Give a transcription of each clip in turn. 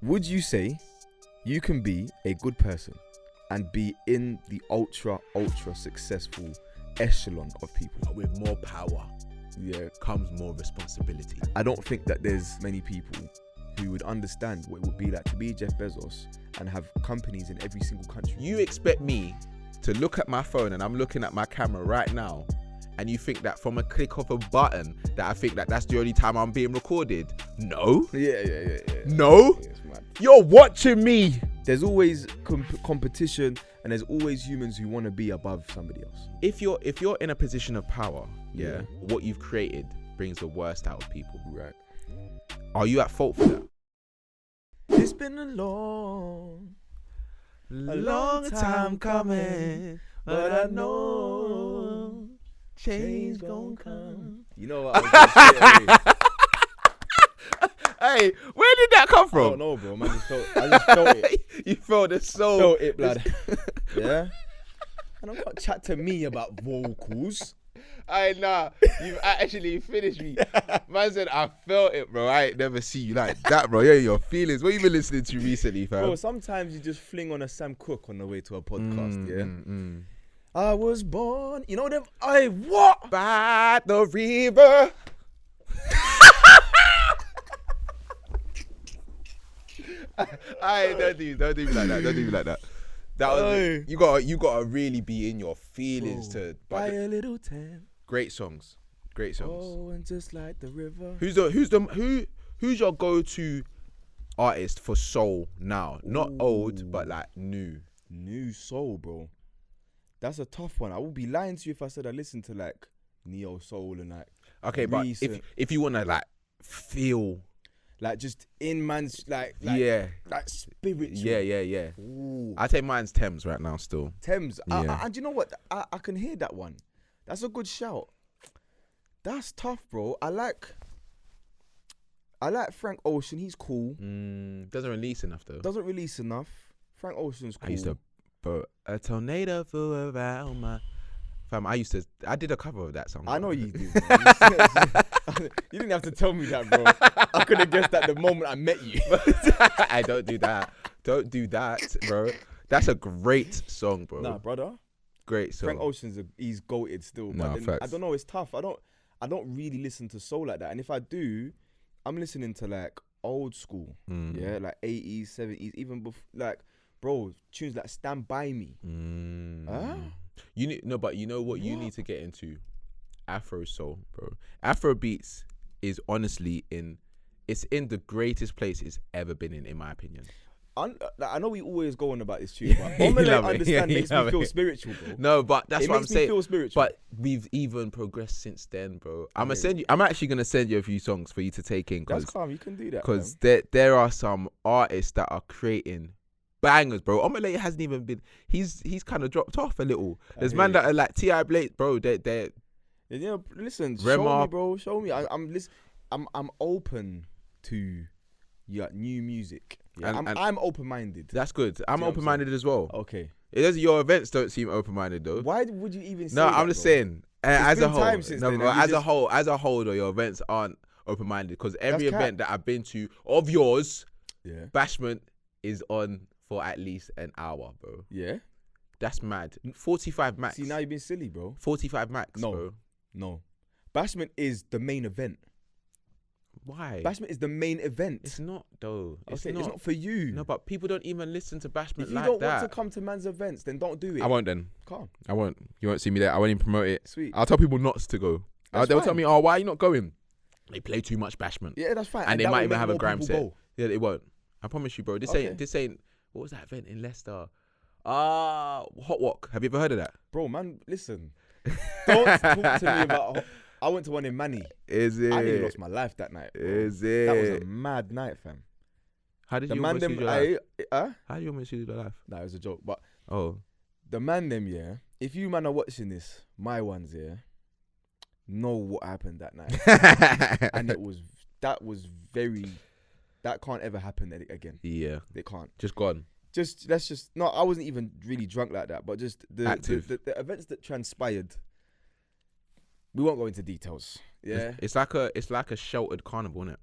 would you say you can be a good person and be in the ultra successful echelon of people? With more power, comes more responsibility. I don't think that there's many people who would understand what it would be like to be Jeff Bezos and have companies in every single country. You expect me to look at my phone, and I'm looking at my camera right now, and you think that from a click of a button that I think that that's the only time I'm being recorded? No. Yeah. No. Yeah, it's mad. You're watching me. There's always competition, and there's always humans who want to be above somebody else. If you're in a position of power, what you've created brings the worst out of people. Right. Are you at fault for that? It's been a long time coming, but I know change gon' come. You know what? Hey, where did that come from? I don't know, bro. Man, I just felt it. You felt the soul. Felt it, blood. Yeah. And I'm gonna chat to me about vocals. Nah, you've actually finished me. Man said, I felt it, bro. I ain't never see you like that, bro. Yeah, your feelings. What you been listening to recently, fam? Bro, sometimes you just fling on a Sam Cooke on the way to a podcast, I was born, you know them, what? By the river. Don't do me like that. Don't do me like that. That was you gotta really be in your feelings to buy a little time. Great songs. Oh, and just like the river. Who's your go-to artist for soul now? Not old, but like new. New soul, bro. That's a tough one. I would be lying to you if I said I listened to like neo soul and like. Okay, recent. But if you wanna like feel. Like just in man's like spiritual. Yeah. Ooh. I take mine's Thames right now still. Thames. Yeah. And you know what? I can hear that one. That's a good shout. That's tough, bro. I like Frank Ocean. He's cool. Doesn't release enough though. Frank Ocean's cool. I used to put a tornado flew around my. Fam, I did a cover of that song. I know you did. You didn't have to tell me that, bro. I could have guessed that the moment I met you. I don't do that. Don't do that, bro. That's a great song, bro. Nah, brother. Great song. Frank Ocean's he's goated still. Nah, but I don't know. It's tough. I don't really listen to soul like that. And if I do, I'm listening to like old school. Yeah, like 80s, 70s, even before, like, bro, tunes like Stand By Me. But you know what you need to get into? Afro soul, bro. Afro beats is honestly in the greatest place it's ever been in my opinion. I know we always go on about this tune, but Omelette Understand makes me feel spiritual, bro. No, but that's what I'm saying. It makes me feel spiritual. But we've even progressed since then, bro. I'm actually gonna send you a few songs for you to take in. That's calm. You can do that. Because there are some artists that are creating bangers, bro. Omelette hasn't even been. He's kind of dropped off a little. There's man that are like T.I. Blake, bro. They're yeah. Listen, Rema. show me, bro. Show me. I'm open to new music. Yeah, I'm open-minded. That's good. I'm open-minded as well. Okay. Your events don't seem open-minded though. Why would you even say No, that, I'm just bro? saying. As a whole, as a whole, though, your events aren't open-minded because every event that I've been to of yours, Bashment is on for at least an hour, bro. Yeah. That's mad. 45 max. See, now you've been silly, bro. 45 max, bro. No. Bashment is the main event. Why? Bashment is the main event. It's not, though. It's not for you. No, but people don't even listen to Bashment like that. If you don't want to come to man's events, then don't do it. I won't then. Calm. I won't. You won't see me there. I won't even promote it. Sweet. I'll tell people not to go. They'll tell me, why are you not going? They play too much Bashment. Yeah, that's fine. And they might even have a gram set. Go. Yeah, they won't. I promise you, bro. This ain't. What was that event in Leicester? Hot Walk. Have you ever heard of that? Bro, man, listen. Don't talk to me about. I went to one in Manny. Is it? I nearly lost my life that night. Bro. Is it? That was a mad night, fam. How did you almost lose your life? How did you almost lose your life? Nah, it was a joke. But the mandem, yeah. If you man are watching this, my ones, yeah, know what happened that night, and that can't ever happen again. Yeah, it can't. Just gone. No, I wasn't even really drunk like that, but just the events that transpired. We won't go into details. Yeah, it's like a sheltered carnival, isn't it?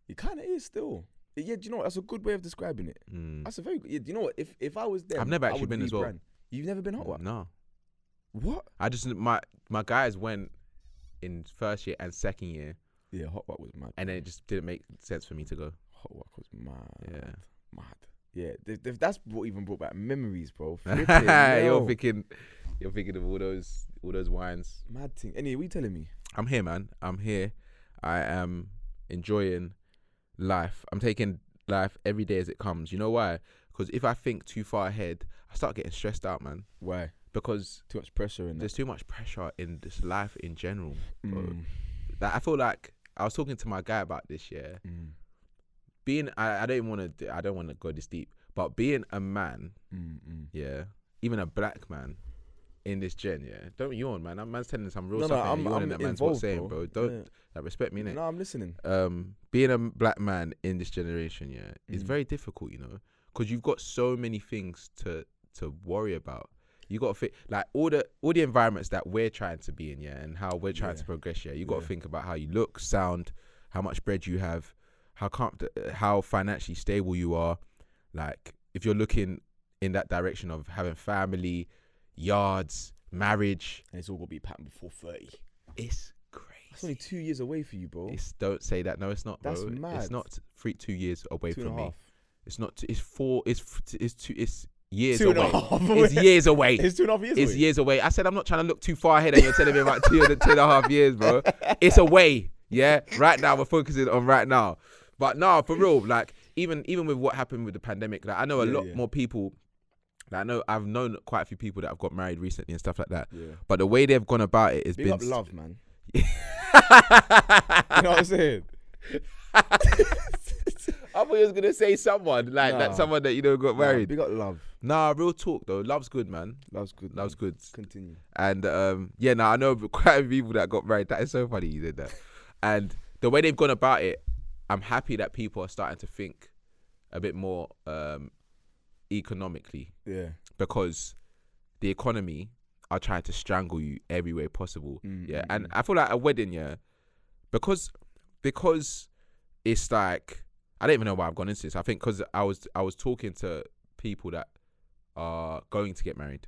It kind of is still. Yeah, do you know what? That's a good way of describing it. That's a very good. Yeah, do you know what? If I was there, I've never actually been as well. You've never been hot what? No. What? I just my guys went in first year and second year. Yeah, hot what was mad. And then it just didn't make sense for me to go. Hot what was mad. Yeah. Mad. Yeah, that's what even brought back memories, bro. You're thinking of all those wines. Mad thing. Anyway, what are you telling me? I'm here, man. I'm here. I am enjoying life. I'm taking life every day as it comes. You know why? Because if I think too far ahead, I start getting stressed out, man. Why? Because too much pressure in there's too much pressure in this life in general. Like, I feel like I was talking to my guy about this, yeah. Being, I don't want to go this deep, but being a man, yeah, even a black man in this gen, yeah. Don't yawn, man. I'm man's telling some real stuff. I'm that man's involved, saying, bro. Don't respect me, innit? No, I'm listening. Being a black man in this generation, yeah, is very difficult, you know, because you've got so many things to worry about. You got to think like all the environments that we're trying to be in, yeah, and how we're trying to progress, yeah. You got to think about how you look, sound, how much bread you have, how financially stable you are. Like if you're looking in that direction of having family, yards, marriage, and it's all gonna be patterned before 30. It's crazy. It's only 2 years away for you, bro. Don't say that. No, it's not, bro. That's mad. It's not 2 years away from me. Half. It's not. It's 4. It's years 2.5 away. It's years away. It's 2.5 years. It's years away. I said I'm not trying to look too far ahead, and you're telling me about 2.5 years, bro. It's away. Yeah. Right now, we're focusing on right now. But no, for real. Like even with what happened with the pandemic, like I know a lot more people. Like, I've known quite a few people that have got married recently and stuff like that. Yeah. But the way they've gone about it has big been up love, man. You know what I'm saying? I thought you was gonna say someone like someone that got married. Big up love. Nah, real talk though. Love's good, man. Love's good. Love's good. Continue. And I know quite a few people that got married. That is so funny you did that. And the way they've gone about it, I'm happy that people are starting to think a bit more economically. Yeah. Because the economy are trying to strangle you every way possible. And I feel like a wedding, because it's like, I don't even know why I've gone into this. I think because I was talking to people that are going to get married,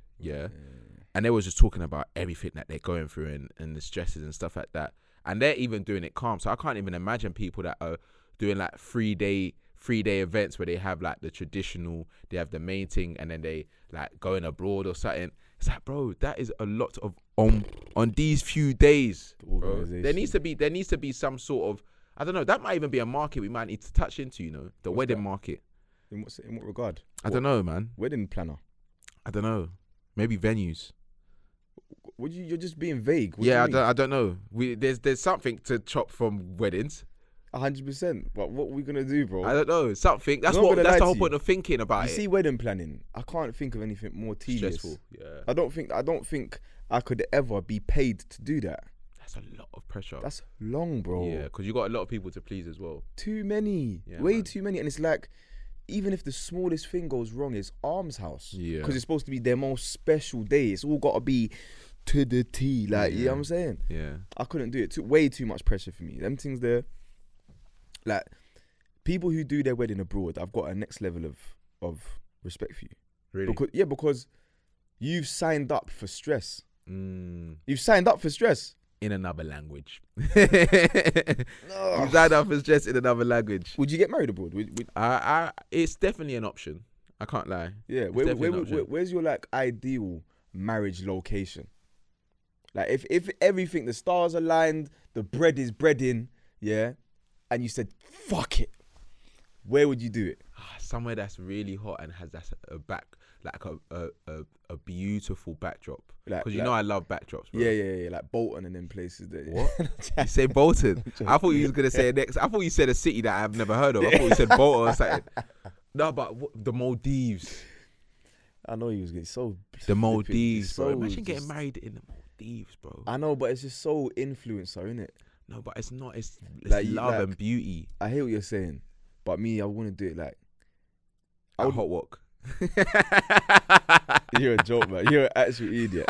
and they was just talking about everything that they're going through and the stresses and stuff like that, and they're even doing it calm. So I can't even imagine people that are doing like 3-day events where they have like the traditional, they have the main thing, and then they like going abroad or something. It's like, bro, that is a lot of on these few days. Bro. There needs to be some sort of, I don't know, that might even be a market we might need to touch into, the wedding market. In what regard? I don't know, man. Wedding planner. I don't know. Maybe venues. You're just being vague. I don't know. There's something to chop from weddings. 100%. But what are we gonna do, bro? I don't know. Something. That's the whole point of thinking about it. You see, wedding planning. I can't think of anything more tedious. Stressful. Yeah. I don't think I could ever be paid to do that. That's a lot of pressure. That's long, bro. Yeah, because you got a lot of people to please as well. Too many. Yeah, way too many. And it's like, even if the smallest thing goes wrong, it's arms house. Yeah. Because it's supposed to be their most special day. It's all got to be to the T. Like, you know what I'm saying? Yeah. I couldn't do it. Way too much pressure for me. Them things there. Like, people who do their wedding abroad, I've got a next level of respect for you. Really? Because you've signed up for stress. You've signed up for stress. In another language. You've signed up for stress in another language. Would you get married abroad? It's definitely an option. I can't lie. Yeah. Where's your like ideal marriage location? Like if everything, the stars aligned, the bread is breading, yeah, and you said, fuck it, where would you do it? Somewhere that's really hot and has a beautiful backdrop. Because I love backdrops, bro. Yeah. Like Bolton and them places. What? You say Bolton? I thought you was gonna say next. I thought you said a city that I've never heard of. I thought you said Bolton or something. No, but the Maldives. I know you was getting so. The Maldives, bro. Imagine getting married in the Maldives, bro. I know, but it's just so influencer, innit? No, but it's not. It's like, love and beauty. I hear what you're saying, but me, I want to do it like a hot walk. You're a joke, man. You're an actual idiot.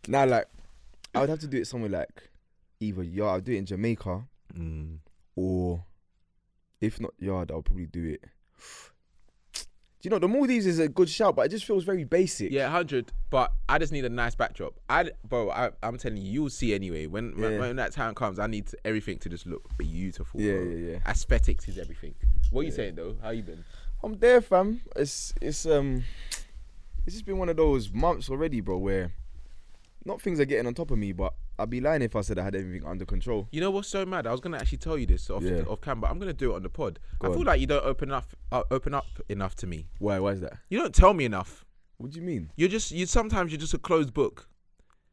Now, like, I would have to do it somewhere like either I'll do it in Jamaica or If not yard, I'll probably do it. Do you know, the Maldives is a good shout, but it just feels very basic. Yeah, 100. But I just need a nice backdrop. I'm telling you, you'll see anyway. When that time comes, I need everything to just look beautiful. Yeah. Aesthetics is everything. What are you saying though? How you been? I'm there, fam. It's just been one of those months already, bro, where not things are getting on top of me, but I'd be lying if I said I had everything under control. You know what's so mad? I was gonna actually tell you this off cam, but I'm gonna do it on the pod. I feel like you don't open up enough to me. Why is that? You don't tell me enough. What do you mean? Sometimes you're just a closed book.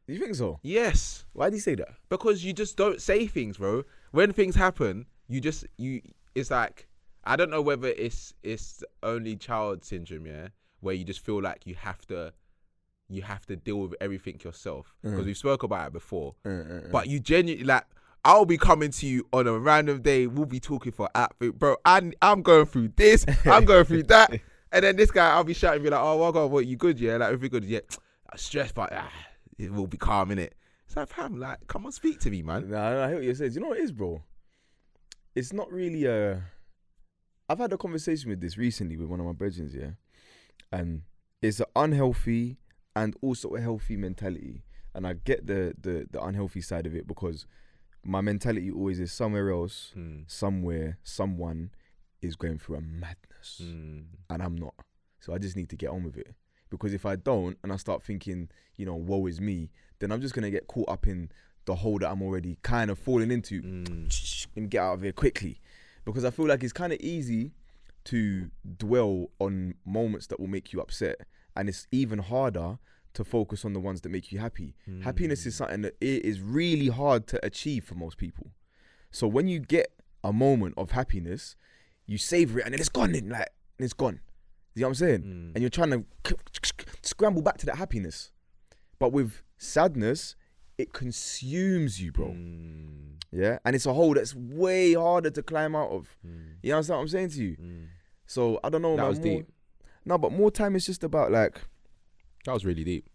You think so? Yes. Why do you say that? Because you just don't say things, bro. When things happen, it's like, I don't know whether it's only child syndrome, yeah, where you just feel like you have to deal with everything yourself, because we've spoke about it before. But you genuinely, like, I'll be coming to you on a random day. We'll be talking for bro. I'm going through this. I'm going through that. And then this guy, I'll be shouting, be like, "Oh my God, what, you good? Yeah, like, if you good, yeah." I'm stressed, but it will be calm, innit? It's like, fam, like, come on, speak to me, man. Nah, I hear what you're saying. You know what it is, bro? It's not really I've had a conversation with this recently with one of my brethren, yeah, and it's an unhealthy and also a healthy mentality. And I get the unhealthy side of it, because my mentality always is somewhere else, somewhere, someone is going through a madness, and I'm not. So I just need to get on with it. Because if I don't, and I start thinking, you know, woe is me, then I'm just going to get caught up in the hole that I'm already kind of falling into and get out of here quickly. Because I feel like it's kind of easy to dwell on moments that will make you upset, and it's even harder to focus on the ones that make you happy. Happiness is something that it is really hard to achieve for most people. So when you get a moment of happiness, you savor it, and then it's gone, and it's gone. You know what I'm saying? And you're trying to scramble back to that happiness. But with sadness, it consumes you, bro. Yeah? And it's a hole that's way harder to climb out of. You know what I'm saying to you? So, I don't know. That was deep. No, but more time is just about, like... That was really deep.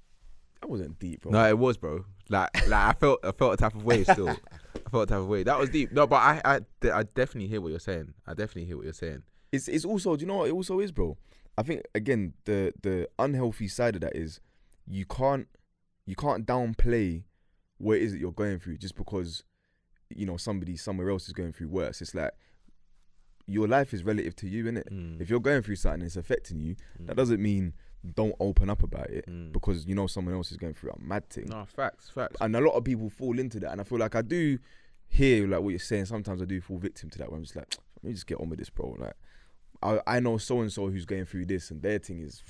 That wasn't deep, bro. No, it was, bro. Like I felt a type of way still. I felt a type of way. That was deep. No, but I definitely hear what you're saying. It's also, do you know what it also is, bro? I think, again, the unhealthy side of that is you can't downplay what it is that you're going through just because, you know, somebody somewhere else is going through worse. It's like, your life is relative to you, innit? If you're going through something and it's affecting you, that doesn't mean don't open up about it because you know someone else is going through a mad thing. No, facts. And a lot of people fall into that, and I feel like I do hear like what you're saying. Sometimes I do fall victim to that, where I'm just like, let me just get on with this, bro. Like, I know so and so who's going through this, and their thing is,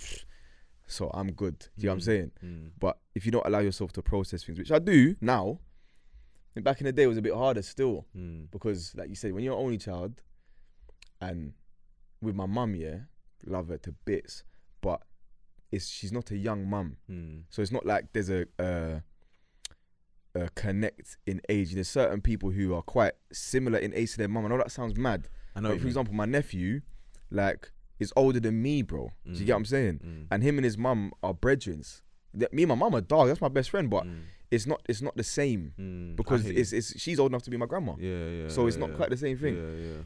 so I'm good. Do you know what I'm saying? But if you don't allow yourself to process things, which I do now, and back in the day it was a bit harder still, because like you said, when you're an only child, and with my mum, yeah, love her to bits, but she's not a young mum, so it's not like there's a connect in age. There's certain people who are quite similar in age to their mum. I know that sounds mad. I know. But for example, my nephew, like, is older than me, bro. Do you get what I'm saying? And him and his mum are brethrens. Me and my mum are dogs. That's my best friend, but it's not the same because she's old enough to be my grandma. Yeah. So it's not quite the same thing. Yeah.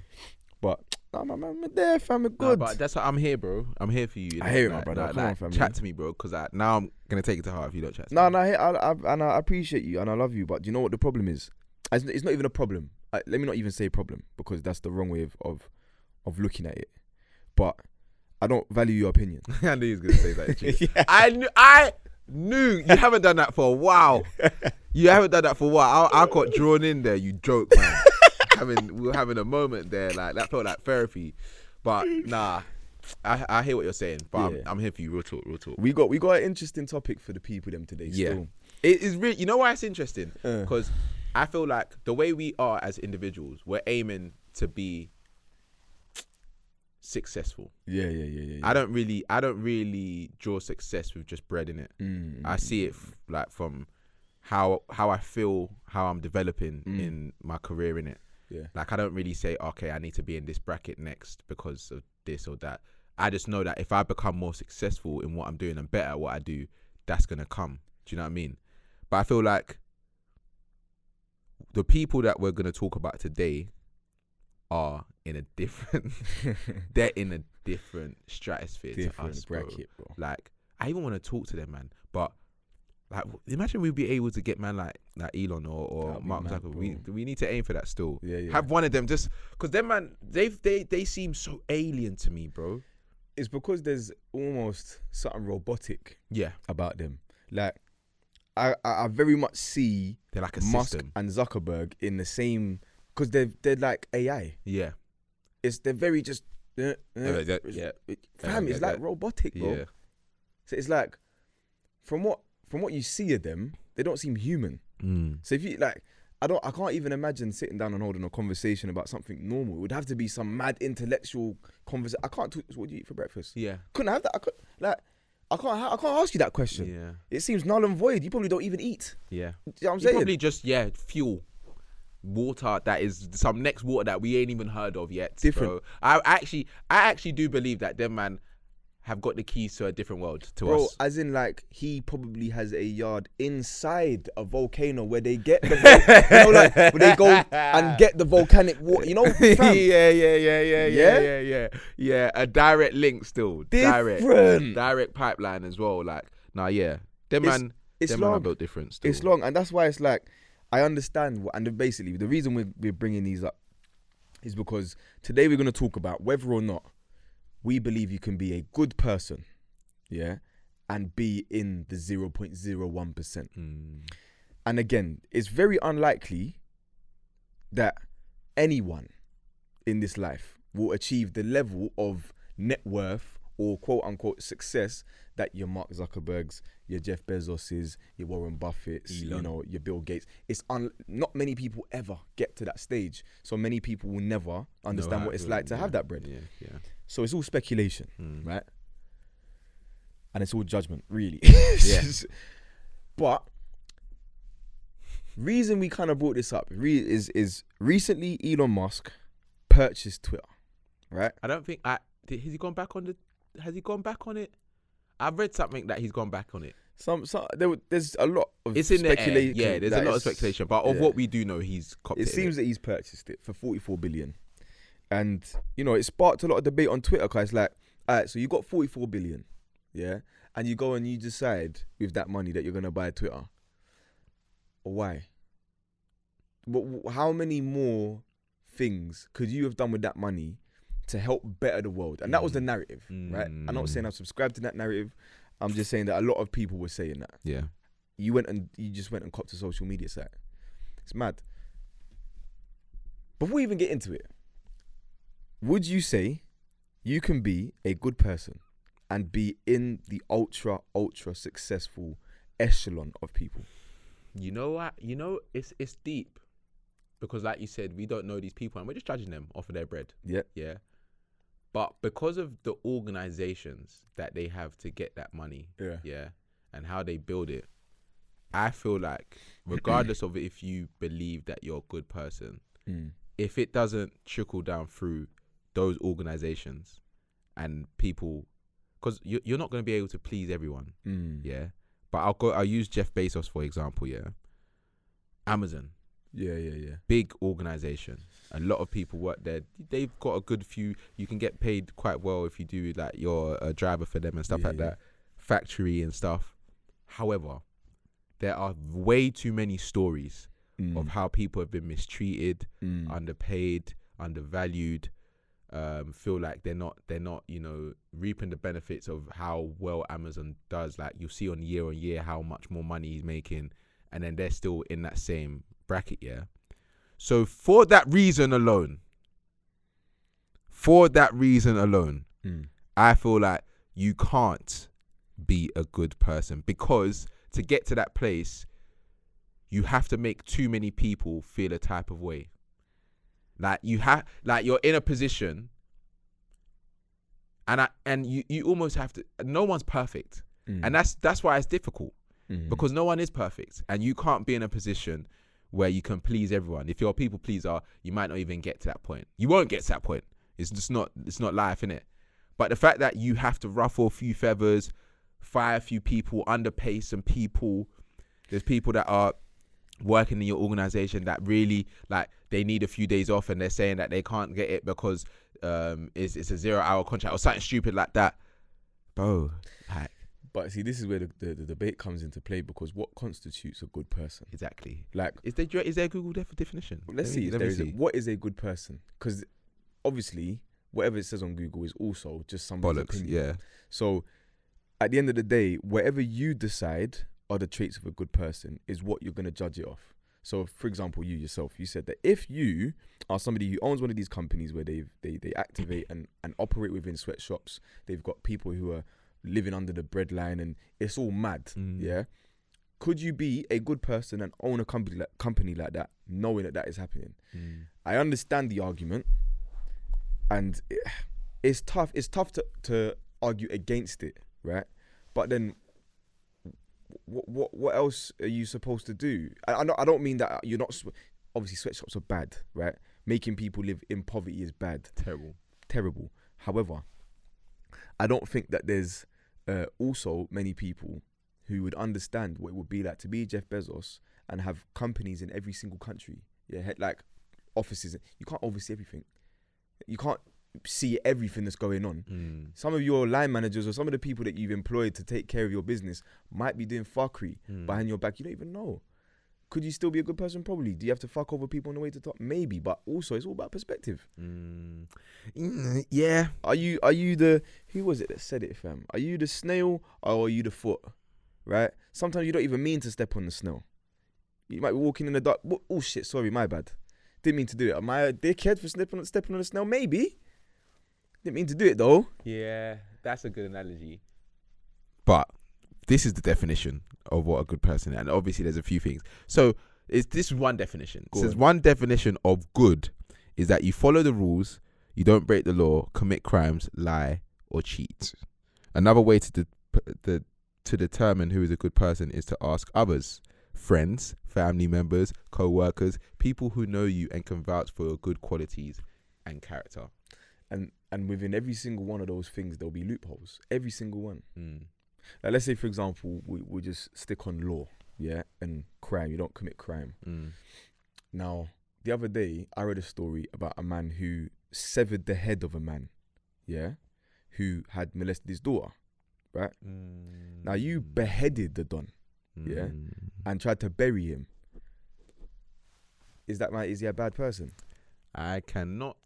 But I'm there, fam. Good. No, but that's what I'm here, bro. I'm here for you. I hear it, my brother. Come on, fam. Chat to me, bro. Because now I'm gonna take it to heart if you don't chat to me. No, I appreciate you and I love you. But do you know what the problem is? It's not even a problem. Let me not even say problem, because that's the wrong way of looking at it. But I don't value your opinion. I knew he was gonna say that. Yeah. I knew you haven't done that for a while. I got drawn in there. You joke, man. We were having a moment there, like that felt like therapy. But nah, I hear what you're saying. But yeah. I'm here for you. Real talk. We got an interesting topic for the people them today. Yeah, still. It is really. You know why it's interesting? Because I feel like the way we are as individuals, we're aiming to be successful. Yeah. I don't really draw success with just bread in it. I see it like from how I feel, how I'm developing in my career in it. Yeah. Like, I don't really say, okay, I need to be in this bracket next because of this or that. I just know that if I become more successful in what I'm doing and better at what I do, that's going to come. Do you know what I mean? But I feel like the people that we're going to talk about today, are in a different they're in a different stratosphere Different to us, bracket, bro. Like, I even want to talk to them, man. But like, imagine we'd be able to get man like Elon or That'd be Mark mad, Zuckerberg. We need to aim for that still. Yeah. Have one of them, just because them man, they seem so alien to me, bro. It's because there's almost something robotic Yeah, about them. Like, I very much see they're like a Musk system. and Zuckerberg in the same, because they're like AI. Yeah, They're very just yeah. fam. It's like robotic, bro. Yeah, So it's like from what you see of them, they don't seem human. So if you like, I can't even imagine sitting down and holding a conversation about something normal. It would have to be some mad intellectual conversation. I can't talk. What do you eat for breakfast? yeah, Couldn't have that. I can't ask you that question. yeah, It seems null and void. You probably don't even eat. yeah. You know what I'm You saying? probably just fuel. Water that is some next water that we ain't even heard of yet. Different. Bro. I actually do believe that them man have got the keys to a different world to Bro, us. as in like he probably has a yard inside a volcano where they get the like where they go and get the volcanic water. You know, fam? Yeah. A direct link still. Different. Direct pipeline as well. Like, them man are built different still. It's long, and that's why it's like I understand. And basically, the reason we're bringing these up is because today we're going to talk about whether or not we believe you can be a good person, yeah, and be in the 0.01%. And again, it's very unlikely that anyone in this life will achieve the level of net worth or quote unquote success that your Mark Zuckerbergs, your Jeff Bezoses, your Warren Buffetts, Elon. you know, your Bill Gates. It's not many people ever get to that stage. So many people will never understand what it's like to have that bread. Yeah. So it's all speculation, right? And it's all judgment, really. Yeah. But reason we kind of brought this up is recently Elon Musk purchased Twitter, right? I don't think has he gone back on it? I've read something that he's gone back on it. There's a lot of It's in the air. speculation. Yeah, there's a lot of speculation. But of what we do know, he's copped it. It seems that he's purchased it for 44 billion. And, you know, it sparked a lot of debate on Twitter because it's like, all right, so you got 44 billion, yeah? And you go and you decide with that money that you're going to buy Twitter. Why? How many more things could you have done with that money to help better the world? And that was the narrative, right? I'm not saying I've subscribed to that narrative. I'm just saying that a lot of people were saying that. Yeah. You just went and copped a social media site. It's mad. Before we even get into it, would you say you can be a good person and be in the ultra successful echelon of people? You know what? You know, it's deep. Because like you said, we don't know these people and we're just judging them off of their bread. Yeah. Yeah. But because of the organizations that they have to get that money, yeah, and how they build it, I feel like regardless of if you believe that you're a good person, if it doesn't trickle down through those organizations and people, because you're not going to be able to please everyone, yeah. But I'll use Jeff Bezos for example, yeah. Amazon. Yeah. Big organization. A lot of people work there. They've got a good few. You can get paid quite well if you do like you're a driver for them and stuff like that. Factory and stuff. However, there are way too many stories of how people have been mistreated, underpaid, undervalued. Feel like they're not, you know, reaping the benefits of how well Amazon does. Like you see on year how much more money he's making, and then they're still in that same bracket, yeah. So for that reason alone, I feel like you can't be a good person, because to get to that place, you have to make too many people feel a type of way. Like you're in a position, and you almost have to. No one's perfect, and that's why it's difficult, because no one is perfect, and you can't be in a position where you can please everyone. If you're a people pleaser, you might not even get to that point. You won't get to that point. It's just not. It's not life, innit? But the fact that you have to ruffle a few feathers, fire a few people, underpay some people. There's people that are working in your organization that really like they need a few days off and they're saying that they can't get it because it's a 0-hour contract or something stupid like that, bro. Like, but see, this is where the debate comes into play, because what constitutes a good person? exactly. Like, is there a Google definition? Let's see if there is. What is a good person? Because obviously, whatever it says on Google is also just somebody's Bollocks. opinion. Yeah. So, at the end of the day, whatever you decide are the traits of a good person is what you're going to judge it off. So, for example, you yourself, you said that if you are somebody who owns one of these companies where they activate and operate within sweatshops, they've got people who are living under the breadline and it's all mad, yeah? Could you be a good person and own a company like that, knowing that is happening? I understand the argument, and it's tough. It's tough to argue against it, right? But then, what else are you supposed to do? I don't mean that you're not. Obviously, sweatshops are bad, right? Making people live in poverty is bad, terrible. However, I don't think that there's also many people who would understand what it would be like to be Jeff Bezos and have companies in every single country. Yeah, like offices. You can't oversee everything. You can't see everything that's going on. Some of your line managers or some of the people that you've employed to take care of your business might be doing fuckery behind your back. You don't even know. Could you still be a good person? Probably. Do you have to fuck over people on the way to the top? Maybe. But also, it's all about perspective. Yeah. Are you the, who was it that said it, fam? Are you the snail or are you the foot? Right? Sometimes you don't even mean to step on the snail. You might be walking in the dark. Oh shit, sorry, my bad. Didn't mean to do it. Am I a dickhead for stepping on the snail? Maybe. Didn't mean to do it though. Yeah, that's a good analogy. But this is the definition of what a good person is. And obviously there's a few things. So this is one definition. It says one definition of good is that you follow the rules, you don't break the law, commit crimes, lie, or cheat. Another way to determine who is a good person is to ask others, friends, family members, co-workers, people who know you and can vouch for your good qualities and character. And within every single one of those things, there'll be loopholes. Every single one. Like, let's say, for example, we just stick on law, yeah, and crime. You don't commit crime. Now, the other day, I read a story about a man who severed the head of a man, yeah, who had molested his daughter, right? Now, you beheaded the don, yeah, and tried to bury him. Is he a bad person? I cannot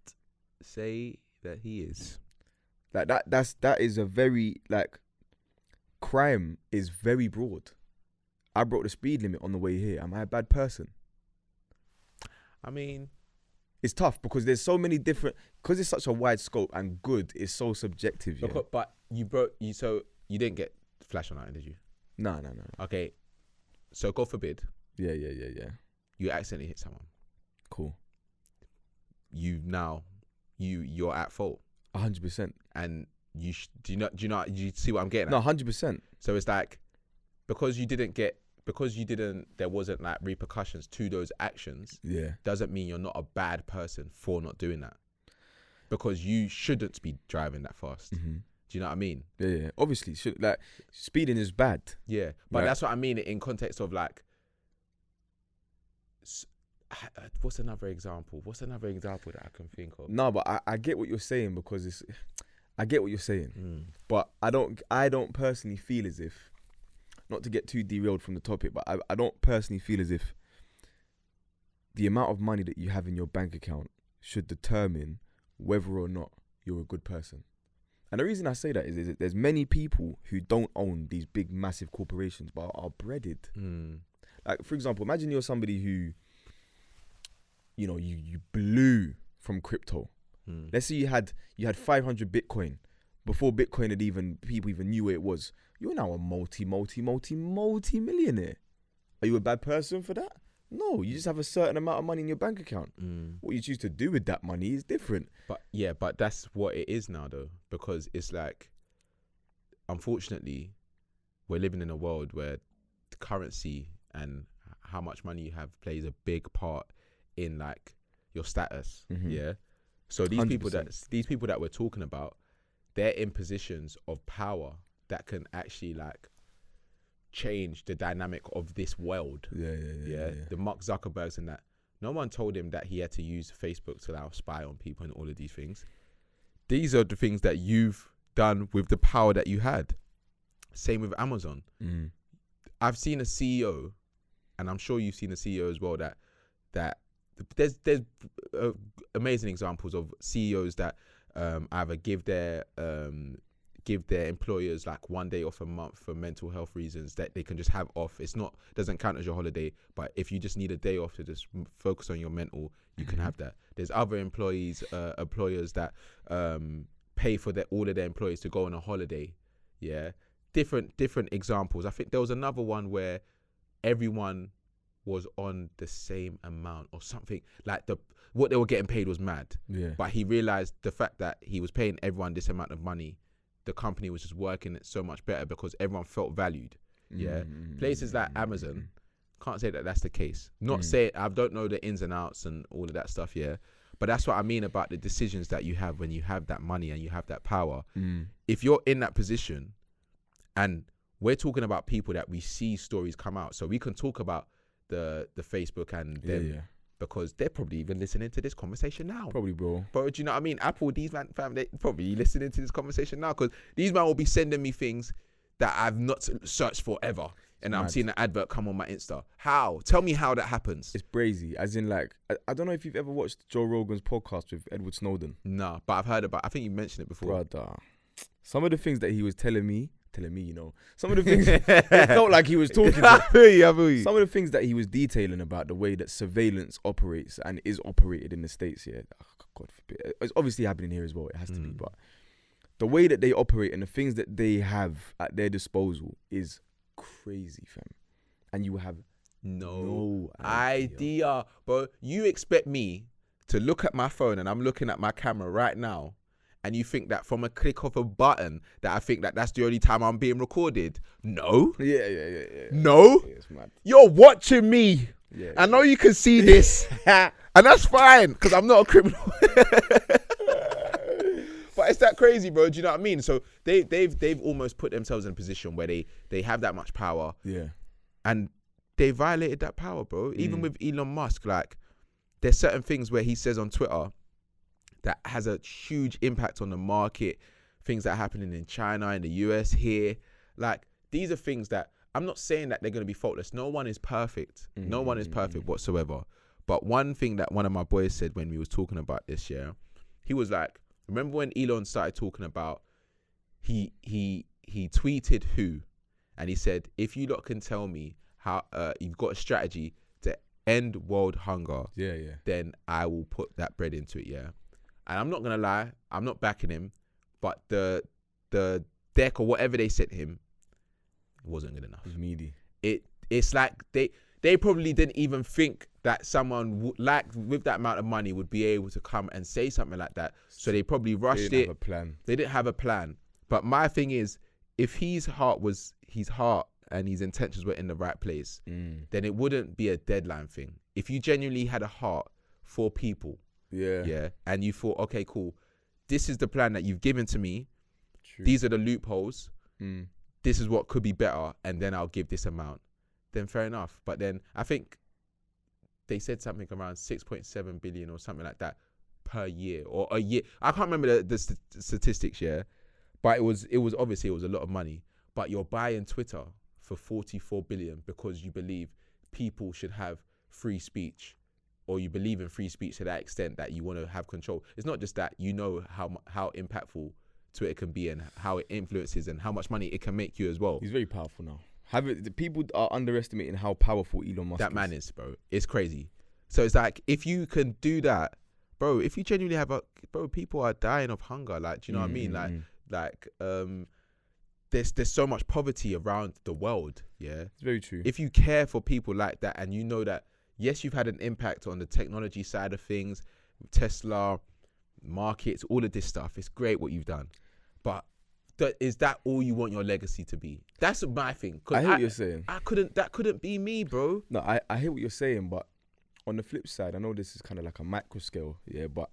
say that he is. Like, that is a very, like, crime is very broad. I broke the speed limit on the way here. Am I a bad person? I mean, it's tough because there's so many different, because it's such a wide scope and good is so subjective. Yeah? But you didn't get flash on that, did you? No. Okay, so God forbid. Yeah. You accidentally hit someone. Cool. You're at fault. 100%. And do you see what I'm getting at? No, 100%. So it's like, because there wasn't like repercussions to those actions, yeah, doesn't mean you're not a bad person for not doing that, because you shouldn't be driving that fast. Do you know what I mean? Yeah. Obviously, like, speeding is bad. Yeah, but that's what I mean in context of like, what's another example that I can think of? No, but I get what you're saying, because I get what you're saying, but I don't personally feel as if, not to get too derailed from the topic, but I don't personally feel as if the amount of money that you have in your bank account should determine whether or not you're a good person. And the reason I say that is that there's many people who don't own these big, massive corporations, but are breaded. Like, for example, imagine you're somebody who, you know, you blew from crypto. Let's say you had 500 Bitcoin before Bitcoin people even knew what it was. You're now a multi-millionaire. Are you a bad person for that? No, you just have a certain amount of money in your bank account. What you choose to do with that money is different. But that's what it is now, though, because it's like, unfortunately, we're living in a world where the currency and how much money you have plays a big part in like your status. Yeah. So these 100%. people that we're talking about, they're in positions of power that can actually like change the dynamic of this world. Yeah. The Mark Zuckerbergs and that. No one told him that he had to use Facebook to now spy on people and all of these things. These are the things that you've done with the power that you had. Same with Amazon. I've seen a CEO, and I'm sure you've seen a CEO as well, that there's amazing examples of CEOs that either give their employers like 1 day off a month for mental health reasons that they can just have off. Doesn't count as your holiday, but if you just need a day off to just focus on your mental, you can have that. There's other employers that pay for all of their employees to go on a holiday. Yeah, different examples. I think there was another one where everyone was on the same amount or something, like what they were getting paid was mad. Yeah. But he realized the fact that he was paying everyone this amount of money, the company was just working it so much better because everyone felt valued. Yeah. Places like Amazon, can't say that that's the case. Not say I don't know the ins and outs and all of that stuff. Yeah. But that's what I mean about the decisions that you have when you have that money and you have that power. If you're in that position, and we're talking about people that we see stories come out, so we can talk about the Facebook and them because they're probably even listening to this conversation now. Probably, bro. But do you know what I mean? Apple, these fam, they probably listening to this conversation now because these man will be sending me things that I've not searched for ever. And I'm seeing an advert come on my Insta. How? Tell me how that happens. It's brazy. As in, like, I don't know if you've ever watched Joe Rogan's podcast with Edward Snowden. No, but I've heard about. I think you mentioned it before. Brother, some of the things that he was telling me, you know, some of the things it felt like he was talking to. I feel you. Some of the things that he was detailing about the way that surveillance operates and is operated in the States. Yeah, God forbid. It's obviously happening here as well. It has to be, but the way that they operate and the things that they have at their disposal is crazy, fam. And you have no idea. But you expect me to look at my phone, and I'm looking at my camera right now, and you think that from a click of a button that I think that that's the only time I'm being recorded? No. Yeah. No. Yeah, it's mad. You're watching me. Yeah, I know you can see this. And that's fine, because I'm not a criminal. But it's that crazy, bro. Do you know what I mean? So they've almost put themselves in a position where they have that much power. Yeah. And they violated that power, bro. Even with Elon Musk, like, there's certain things where he says on Twitter that has a huge impact on the market, things that are happening in China, in the US, here. Like, these are things that, I'm not saying that they're going to be faultless. No one is perfect. No one is perfect whatsoever. But one thing that one of my boys said when we was talking about this, yeah, he was like, remember when Elon started talking about, he tweeted who, and he said, if you lot can tell me how you've got a strategy to end world hunger, then I will put that bread into it, yeah. And I'm not gonna lie, I'm not backing him, but the deck or whatever they sent him wasn't good enough. It was meaty. It's like they probably didn't even think that someone like with that amount of money would be able to come and say something like that. So they probably rushed it. They didn't have a plan. But my thing is, if his heart and his intentions were in the right place, then it wouldn't be a deadline thing. If you genuinely had a heart for people, and you thought, okay, cool, this is the plan that you've given to me. True. These are the loopholes. This is what could be better, and then I'll give this amount. Then fair enough. But then I think they said something around 6.7 billion or something like that per year or a year. I can't remember the statistics, but it was obviously it was a lot of money. But you're buying Twitter for 44 billion because you believe people should have free speech, or you believe in free speech to that extent that you want to have control. It's not just that, you know how impactful Twitter can be and how it influences and how much money it can make you as well. He's very powerful now. The people are underestimating how powerful Elon Musk is. That man is, bro. It's crazy. So it's like, if you can do that, bro, if you genuinely have people are dying of hunger. Like, do you know what I mean? Like, there's so much poverty around the world. Yeah. It's very true. If you care for people like that, and you know that, yes, you've had an impact on the technology side of things, Tesla, markets, all of this stuff. It's great what you've done. But is that all you want your legacy to be? That's my thing. I hear what you're saying. That couldn't be me, bro. No, I hear what you're saying, but on the flip side, I know this is kind of like a microscale, but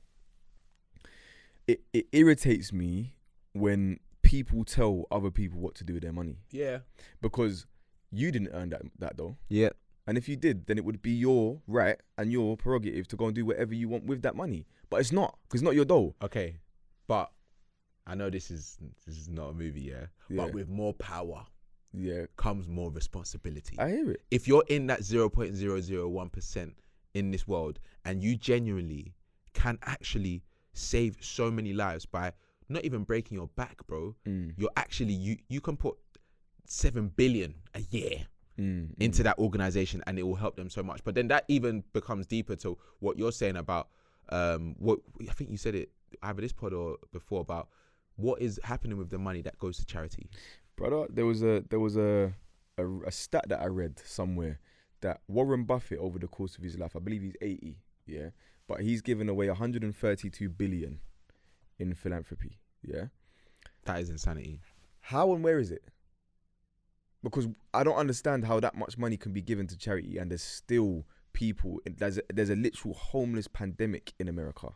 it irritates me when people tell other people what to do with their money. Yeah. Because You didn't earn that though. Yeah. And if you did, then it would be your right and your prerogative to go and do whatever you want with that money. But it's not, because it's not your dough. Okay, but I know this is not a movie, yeah. But with more power, comes more responsibility. I hear it. If you're in that 0.001% in this world, and you genuinely can actually save so many lives by not even breaking your back, bro. You're actually you can put 7 billion a year into that organization, and it will help them so much. But then that even becomes deeper to what you're saying about what I think you said it either this pod or before, about what is happening with the money that goes to charity. Brother, there was a stat that I read somewhere that Warren Buffett, over the course of his life, I believe he's 80, yeah, but he's given away 132 billion in philanthropy, yeah. That is insanity. How and where is it? Because I don't understand how that much money can be given to charity and there's still people, there's a literal homeless pandemic in America.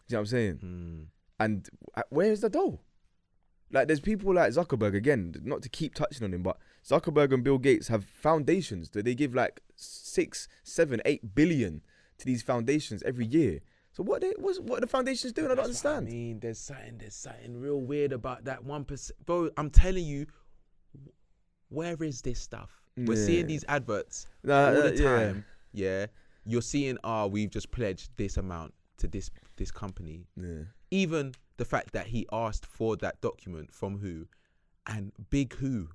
Do you know what I'm saying? And where's the dough? Like, there's people like Zuckerberg, again, not to keep touching on him, but Zuckerberg and Bill Gates have foundations that they give like 6, 7, 8 billion to these foundations every year. So what are the foundations doing? I don't understand. I mean, there's something real weird about that 1%. Bro, I'm telling you, where is this stuff? We're seeing these adverts all the time. Yeah. You're seeing, we've just pledged this amount to this company. Yeah. Even the fact that he asked for that document from who, and Big Who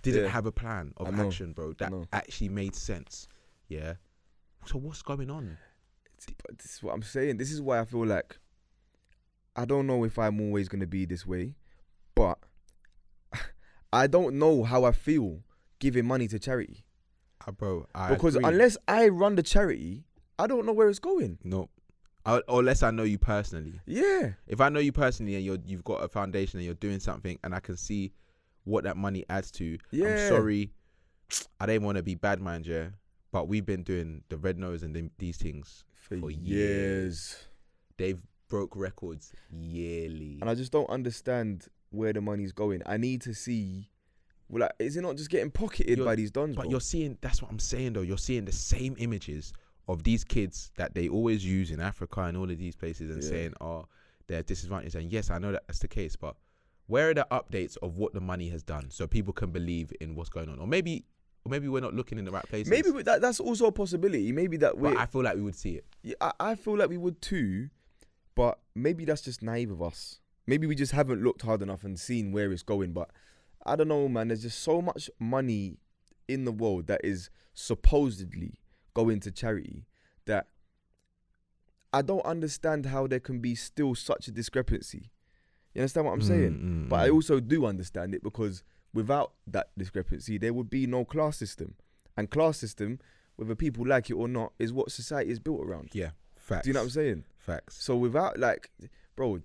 didn't have a plan of action, bro, that actually made sense. Yeah. So what's going on? But this is what I'm saying. This is why I feel like I don't know if I'm always going to be this way, but I don't know how I feel giving money to charity. Bro, because agree. Unless I run the charity, I don't know where it's going. No. Or unless I know you personally. Yeah. If I know you personally and you've got a foundation and you're doing something and I can see what that money adds to. I'm sorry, I didn't want to be bad mind, but we've been doing the red nose and these things for years. They've broke records yearly. And I just don't understand where the money's going. I need to see, like, is it not just getting pocketed by these dons? But bro? You're seeing, that's what I'm saying though, you're seeing the same images of these kids that they always use in Africa and all of these places and saying, they're disadvantaged. And yes, I know that's the case, but where are the updates of what the money has done so people can believe in what's going on? Or maybe we're not looking in the right places. Maybe that's also a possibility. Maybe that but I feel like we would see it. Yeah, I feel like we would too, but maybe that's just naive of us. Maybe we just haven't looked hard enough and seen where it's going. But I don't know, man. There's just so much money in the world that is supposedly going to charity that I don't understand how there can be still such a discrepancy. You understand what I'm saying? But I also do understand it, because without that discrepancy, there would be no class system. And class system, whether people like it or not, is what society is built around. Yeah, facts. Do you know what I'm saying? Facts. So without, like, bro,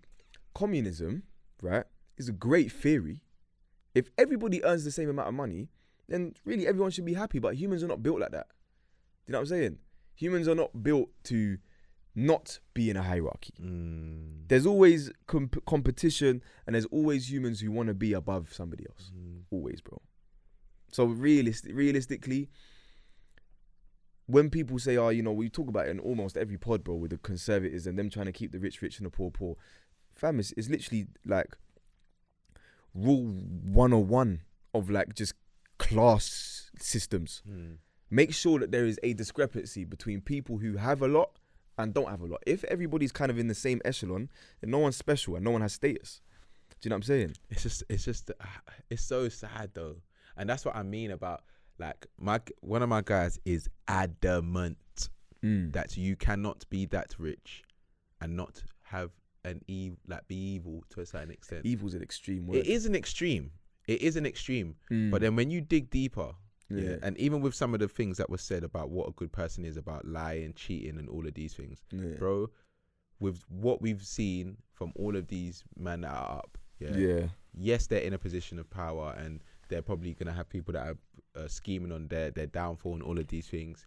communism, right, is a great theory. If everybody earns the same amount of money, then really everyone should be happy. But humans are not built like that. Do you know what I'm saying? Humans are not built to not be in a hierarchy. There's always competition, and there's always humans who want to be above somebody else. Always, bro. So realistically, when people say, we talk about it in almost every pod, bro, with the conservatives and them trying to keep the rich rich and the poor poor. Fam, it's literally like rule 101 of like just class systems. Make sure that there is a discrepancy between people who have a lot and don't have a lot. If everybody's kind of in the same echelon, then no one's special and no one has status. Do you know what I'm saying? It's so sad though. And that's what I mean about, like, one of my guys is adamant that you cannot be that rich and not have be evil to a certain extent. Evil's an extreme word. It is an extreme. But then when you dig deeper, and even with some of the things that were said about what a good person is, about lying, cheating, and all of these things, bro, with what we've seen from all of these men that are up, yes, they're in a position of power, and they're probably gonna have people that are scheming on their downfall and all of these things,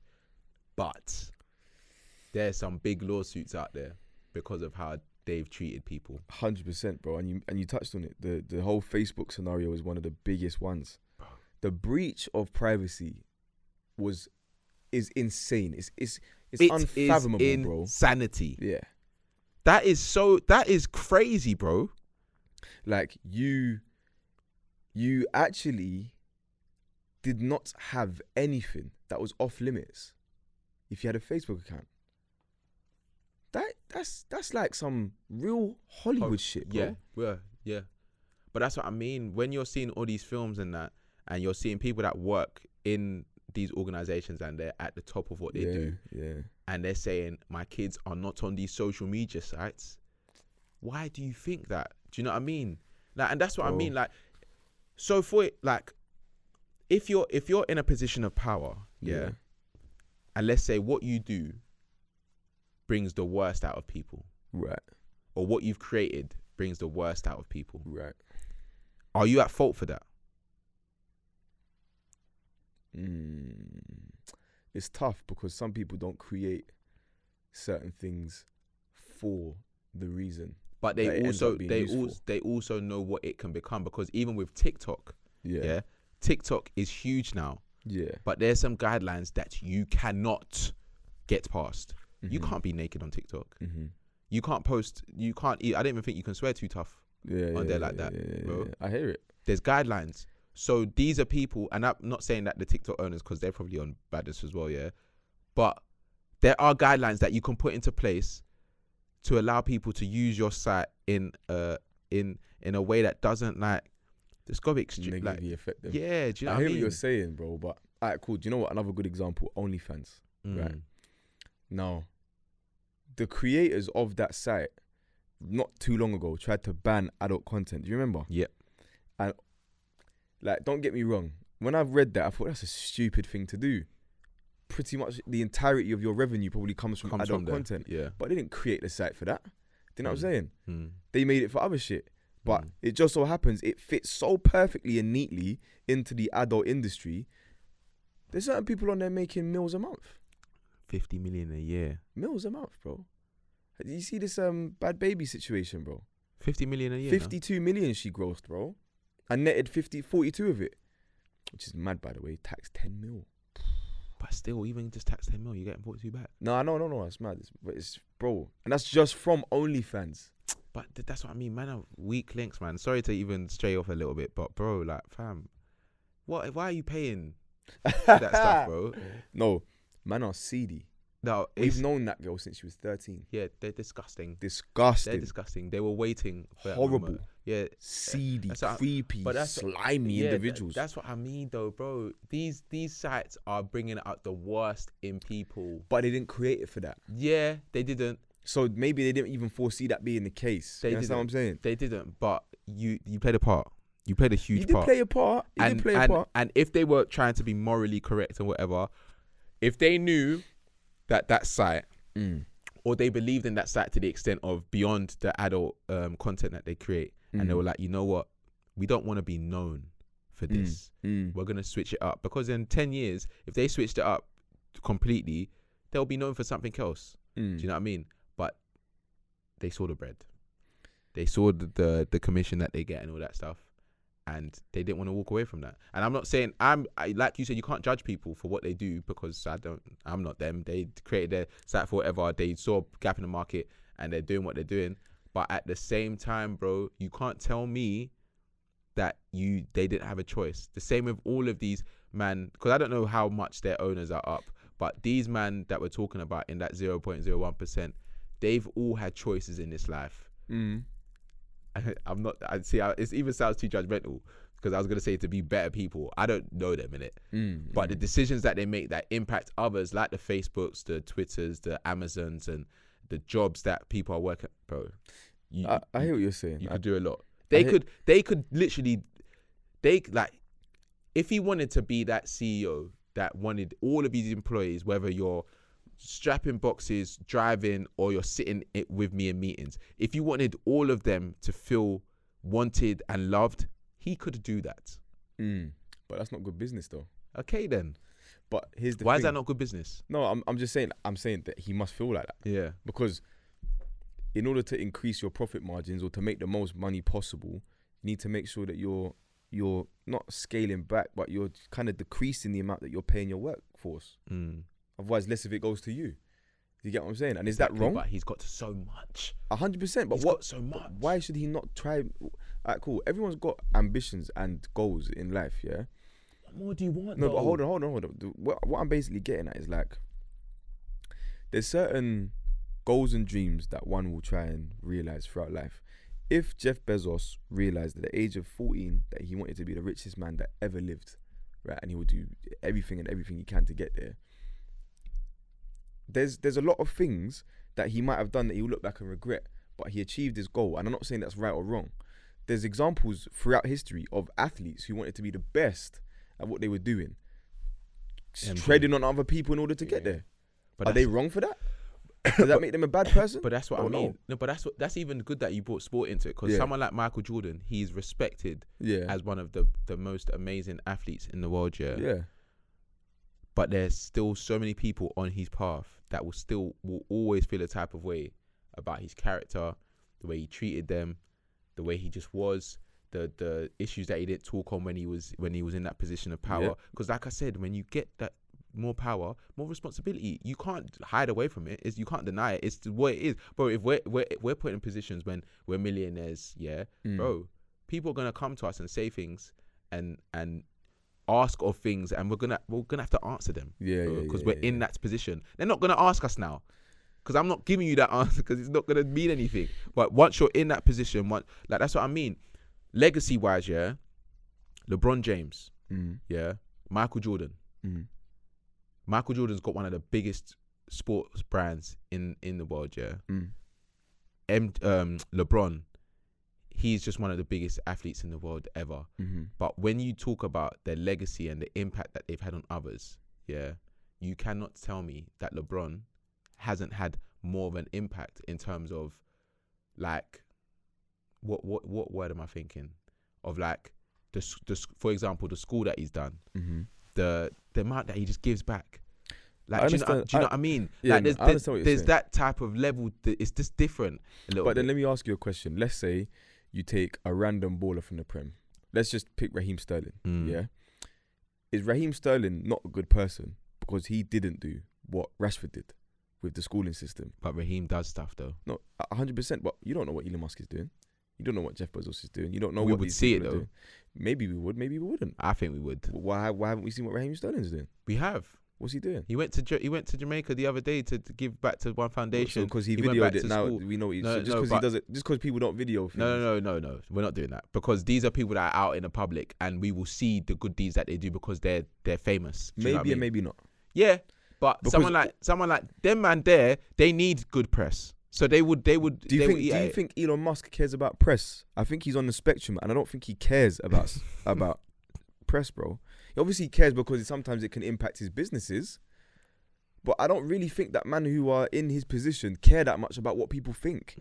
but there's some big lawsuits out there because of how they've treated people. 100%, bro. And you touched on it. The whole Facebook scenario is one of the biggest ones. the breach of privacy is insane. It's unfathomable, bro. Insanity. Yeah. That is crazy, bro. Like you actually did not have anything that was off limits if you had a Facebook account. That's like some real Hollywood shit, bro. Yeah. But that's what I mean. When you're seeing all these films and that, and you're seeing people that work in these organizations and they're at the top of what they do, and they're saying, my kids are not on these social media sites. Why do you think that? Do you know what I mean? Like, and that's what I mean. Like, so for it, like, if you're in a position of power, and let's say what you do brings the worst out of people, right? Or what you've created brings the worst out of people, right? Are you at fault for that? It's tough because some people don't create certain things for the reason, but they also know what it can become, because even with TikTok, TikTok is huge now. Yeah. But there's some guidelines that you cannot get past. Mm-hmm. You can't be naked on TikTok. Mm-hmm. You can't post. You can't eat. I don't even think you can swear too tough on there like that, bro. Yeah. I hear it. There's guidelines. So these are people, and I'm not saying that the TikTok owners, because they're probably on badness as well, but there are guidelines that you can put into place to allow people to use your site in a way that doesn't it's got to be extreme, negatively affect them. Yeah, do you know I what I mean? hear what you're saying, bro. But alright, cool. Do you know what? Another good example: OnlyFans. Right now, the creators of that site, not too long ago, tried to ban adult content. Do you remember? Yeah. And don't get me wrong. When I've read that, I thought that's a stupid thing to do. Pretty much the entirety of your revenue probably comes from adult content. Yeah. But they didn't create the site for that. Do you know what I'm saying? They made it for other shit. But it just so happens it fits so perfectly and neatly into the adult industry. There's certain people on there making mils a month. 50 million a year. Mils a month, bro. You see this bad baby situation, bro? 50 million a year. 52 million she grossed, bro. I netted 42 of it. Which is mad, by the way. Tax 10 mil. But still, even just tax 10 mil, you're getting 42 back. No. It's mad. It's bro. And that's just from OnlyFans. But that's what I mean. Man are weak links, man. Sorry to even stray off a little bit, but bro, fam, why are you paying that stuff, bro? No, man are seedy. No, we've known that girl since she was 13. Yeah, they're disgusting. They're disgusting. They were waiting for horrible. Yeah, seedy, creepy, slimy individuals. That's what I mean, though, bro. These sites are bringing out the worst in people. But they didn't create it for that. Yeah, they didn't. So maybe they didn't even foresee that being the case. That's what I'm saying. They didn't. But you played a part. You played a huge part. You did play a part. And if they were trying to be morally correct and whatever, if they knew that site, or they believed in that site to the extent of beyond the adult content that they create, and they were like, you know what, we don't want to be known for this. We're going to switch it up. Because in 10 years, if they switched it up completely, they'll be known for something else. Do you know what I mean? But they saw the bread. They saw the commission that they get and all that stuff. And they didn't want to walk away from that. And I'm not saying like you said, you can't judge people for what they do, because I'm not them. They created their site for whatever. They saw a gap in the market and they're doing what they're doing. But at the same time, bro, you can't tell me that they didn't have a choice. The same with all of these man, because I don't know how much their owners are up, but these man that we're talking about in that 0.01%, they've all had choices in this life. I'm not. It even sounds too judgmental, because I was gonna say to be better people. I don't know them in it, but the decisions that they make that impact others, like the Facebooks, the Twitters, the Amazons, and the jobs that people are working, bro. I hear what you're saying. You could do a lot. They could literally, if he wanted to be that CEO that wanted all of these employees, whether you're strapping boxes, driving, or you're sitting with me in meetings, if you wanted all of them to feel wanted and loved, he could do that. But that's not good business, though. Okay, then. But here's the Why thing. Is that not good business? No, I'm just saying. I'm saying that he must feel like that. Yeah. Because in order to increase your profit margins or to make the most money possible, you need to make sure that you're you're not scaling back, but you're kind of decreasing the amount that you're paying your workforce. Otherwise, less of it goes to you. You get what I'm saying? And is that wrong? But he's got so much. 100%. But He's got so much. Why should he not try? Alright, cool. Everyone's got ambitions and goals in life, yeah? What more do you want, No, but hold on. What I'm basically getting at is like, there's certain goals and dreams that one will try and realize throughout life. If Jeff Bezos realized at the age of 14 that he wanted to be the richest man that ever lived, right, and he would do everything he can to get there, there's a lot of things that he might have done that he'll look back and regret, but he achieved his goal. And I'm not saying that's right or wrong. There's examples throughout history of athletes who wanted to be the best at what they were doing, treading on other people in order to get there. But are they wrong for that? Does that make them a bad person? But that's what I mean. No, but that's even good that you brought sport into it, because someone like Michael Jordan, he's respected as one of the most amazing athletes in the world. Yeah. But there's still so many people on his path that will always feel a type of way about his character, the way he treated them, the way he just was, the issues that he didn't talk on when he was in that position of power. Because like I said, when you get that more power, more responsibility, you can't hide away from it. You can't deny it. It's what it is, bro. If we're put in positions when we're millionaires, bro, people are gonna come to us and say things and ask of things, and we're gonna have to answer them. Because we're in that position. They're not gonna ask us now, because I'm not giving you that answer, because it's not gonna mean anything. But once you're in that position, that's what I mean. Legacy wise, LeBron James, Michael Jordan. Michael Jordan's got one of the biggest sports brands in the world, LeBron, he's just one of the biggest athletes in the world ever. But when you talk about their legacy and the impact that they've had on others, you cannot tell me that LeBron hasn't had more of an impact in terms of, like, what word am I thinking? Of, like, for example, the school that he's done, the amount that he just gives back. Like, do you know what I mean? Yeah, like, there's that type of level. It's just different a little bit. Then let me ask you a question. Let's say you take a random baller from the Prem. Let's just pick Raheem Sterling. Is Raheem Sterling not a good person because he didn't do what Rashford did with the schooling system? But Raheem does stuff though. No, 100%. But you don't know what Elon Musk is doing. You don't know what Jeff Bezos is doing. You don't know we what would see it though. Doing. Maybe we would. Maybe we wouldn't. I think we would. Why haven't we seen what Raheem Sterling's doing? We have. What's he doing? He went to Jamaica the other day to give back to one foundation. Because he videoed it. Now we know he does it. Just because people don't video things. No. We're not doing that, because these are people that are out in the public, and we will see the good deeds that they do because they're famous. Maybe and maybe not. Yeah, but because someone like them man there, they need good press. So they would. Do you think Elon Musk cares about press? I think he's on the spectrum, and I don't think he cares about press, bro. He obviously cares because sometimes it can impact his businesses, but I don't really think that men who are in his position care that much about what people think.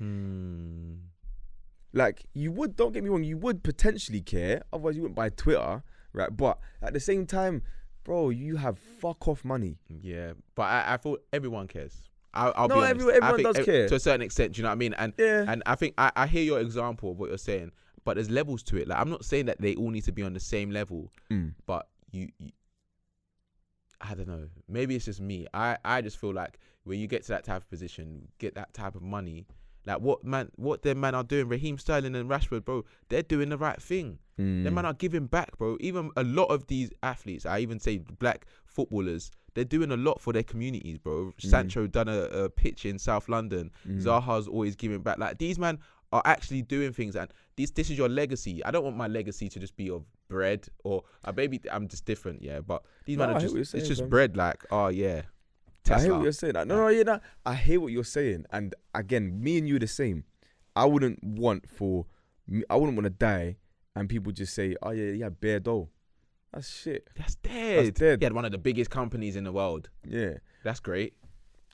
Like, you would, don't get me wrong, you would potentially care, otherwise you wouldn't buy Twitter, right? But at the same time, bro, you have fuck off money. Yeah, but I thought everyone cares. I'll be honest. Everyone does care to a certain extent. Do you know what I mean? And I think I hear your example of what you're saying, but there's levels to it. Like, I'm not saying that they all need to be on the same level, but you I don't know. Maybe it's just me. I just feel like when you get to that type of position, get that type of money, like what them man are doing, Raheem Sterling and Rashford, bro, they're doing the right thing. Them man are giving back, bro. Even a lot of these athletes, I even say black footballers, they're doing a lot for their communities, bro. Sancho done a pitch in South London. Zaha's always giving back. Like, these man are actually doing things, and this is your legacy. I don't want my legacy to just be of bread, or maybe I'm just different, but these men are just, it's just bread, like, oh yeah, Tesla. I hear what you're saying. I hear what you're saying, and again, me and you are the same. I wouldn't want to die and people just say, oh yeah, he had bare dough. That's shit. That's dead. He had one of the biggest companies in the world. Yeah, that's great.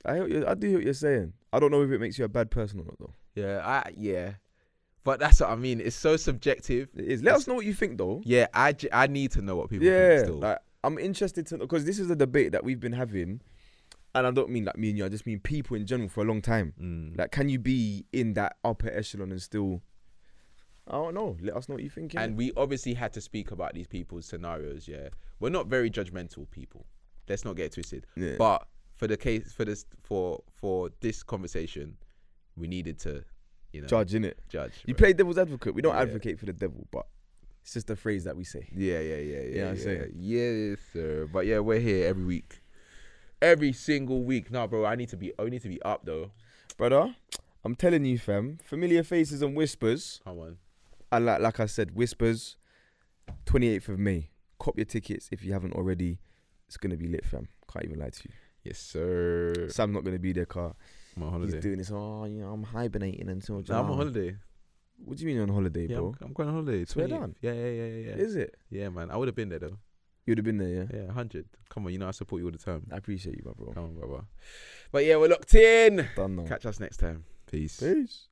I do hear what you're saying. I don't know if it makes you a bad person or not, though. Yeah. But that's what I mean. It's so subjective. It is. Let us know what you think, though. Yeah, I need to know what people think still. Like, I'm interested to know, because this is a debate that we've been having, and I don't mean like me and you, I just mean people in general for a long time. Like, can you be in that upper echelon and still I don't know. Let us know what you think. And we obviously had to speak about these people's scenarios. Yeah, we're not very judgmental people. Let's not get twisted. Yeah. But for the case, for this conversation, we needed to, judge, innit? Judge. You bro. play devil's advocate. We don't advocate for the devil, but it's just a phrase that we say. Yeah. I'm saying? Yes, sir. But yeah, we're here every week, every single week. Nah, bro, I need to be up though, brother. I'm telling you, fam. Familiar faces and whispers. Come on. And like I said, whispers. 28th of May. Cop your tickets if you haven't already. It's gonna be lit, fam. Can't even lie to you. Yes, sir. Sam's not gonna be there, car. I'm on holiday. He's doing this. I'm hibernating until July. Nah, I'm on holiday. What do you mean you're on holiday, bro? I'm going on holiday. Swear down. Yeah. Is it? Yeah, man. I would have been there though. You'd have been there, yeah? Yeah, 100. Come on, I support you all the time. I appreciate you, my bro. Come on, brother. But yeah, we're locked in. Done now. Catch us next time. Peace. Peace.